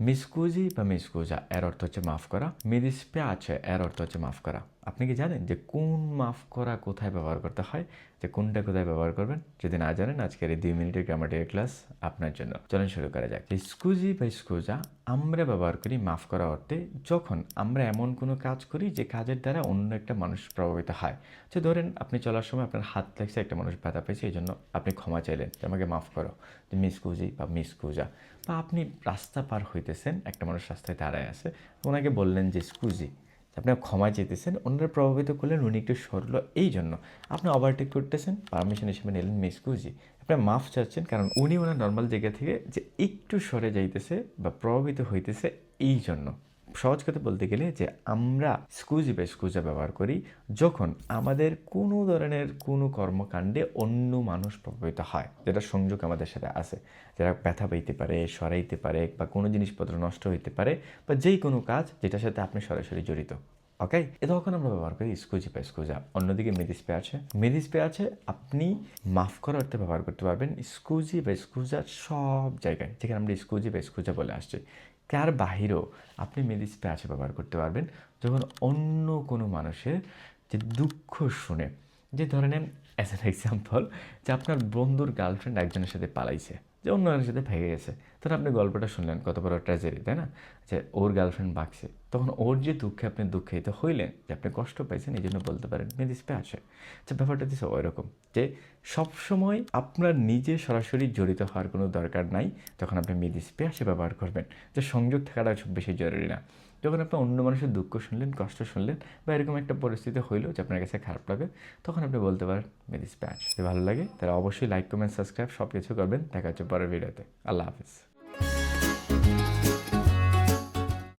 মিসকুজি বা মিসকুজা এর অর্থ হচ্ছে মাফ করা। মি দিসপিয়াচে এর অর্থ হচ্ছে মাফ করা। আপনি কি জানেন যে কোন মাফ করা কোথায় ব্যবহার করতে হয়, যে কোনটা কোথায় ব্যবহার করবেন? যদি না জানেন, আজকের এই 2 মিনিটের গ্রামাটিক্যাল ক্লাস আপনার জন্য। চলেন শুরু করা যাক। স্কুজি বা স্কুজা আমরা ব্যবহার করি মাফ করা অর্থে যখন আমরা এমন কোনো কাজ করি যে কাজের দ্বারা অন্য একটা মানুষ প্রভাবিত হয়। যে ধরেন আপনি চলার সময় আপনার হাত লাগছে, একটা মানুষ ব্যথা পেয়েছে, এই জন্য আপনি ক্ষমা চাইলেন যে আমাকে মাফ করো, যে মিসকুজি বা মিসকুজা। বা আপনি রাস্তা পার হইতেছেন, একটা মানুষ রাস্তায় দাঁড়ায় আছে, ওনাকে বললেন যে স্কুজি, আপনি ক্ষমা চেতেছেন, ওনারা প্রভাবিত করলেন, উনি একটু সরলো, এই জন্য আপনি ওভারটেক করতেছেন, পারমিশন হিসেবে নিলেন মিসকুজি, আপনি মাফ চাচ্ছেন কারণ উনি ওনার নর্মাল জায়গা থেকে যে একটু সরে যাইতেছে বা প্রভাবিত হইতেছে, এই জন্য। সহজ কথা বলতে গেলে যে আমরা স্কুজি বা স্কুজা ব্যবহার করি যখন আমাদের কোনো ধরনের কোনো কর্মকাণ্ডে অন্য মানুষ প্রভাবিত হয়, যেটা সংযোগ আমাদের সাথে আছে, যারা ব্যথা পাইতে পারে, সরাইতে পারে, বা কোনো জিনিসপত্র নষ্ট হইতে পারে, বা যেই কোনো কাজ যেটার সাথে আপনি সরাসরি জড়িত। ওকে, এ তখন আমরা ব্যবহার করি স্কুজি বা স্কুজা। অন্যদিকে মেদিসপে আছে, মেদিসপে আছে আপনি মাফ করার অর্থে ব্যবহার করতে পারবেন স্কুজি বা স্কুজা সব জায়গায়, যেখানে আমরা স্কুজি বা স্কুজা বলে আসছি। তার বাহিরেও আপনি মেদিসপে আছে ব্যবহার করতে পারবেন যখন অন্য কোনো মানুষের যে দুঃখ শুনে, যে ধরে নেন অ্যাজ অ্যান এক্সাম্পল, যে আপনার বন্ধুর গার্লফ্রেন্ড একজনের সাথে পালাইছে, যে অন্য একজনের সাথে ভেগে গেছে, তখন আপনি গল্পটা শুনলেন, কত বড় ট্র্যাজেডি, তাই না? যে ওর গার্লফ্রেন্ড বাঁচছে, তখন ওর যে দুঃখে আপনি দুঃখিত হইলেন, যে আপনি কষ্ট পাইছেন, এই জন্য বলতে পারেন মেদিসপে আছে। যে ব্যাপারটা দিচ্ছে ওই রকম, যে সবসময় আপনার নিজে সরাসরি জড়িত হওয়ার কোনো দরকার নাই, তখন আপনি মেদিসপে আছে ব্যবহার করবেন। যে সংযোগ থাকাটা খুব বেশি জরুরি না। যখন আপনি অন্য মানুষের দুঃখ শুনলেন, কষ্ট শুনলেন, বা এরকম একটা পরিস্থিতি হইলো যে আপনার কাছে খারাপ লাগে, তখন আপনি বলতে পারেন মেদিসপে আছে। যদি ভালো লাগে তাহলে অবশ্যই লাইক, কমেন্ট, সাবস্ক্রাইব সব কিছু করবেন। দেখা হচ্ছে পরের ভিডিওতে। আল্লাহ হাফিজ।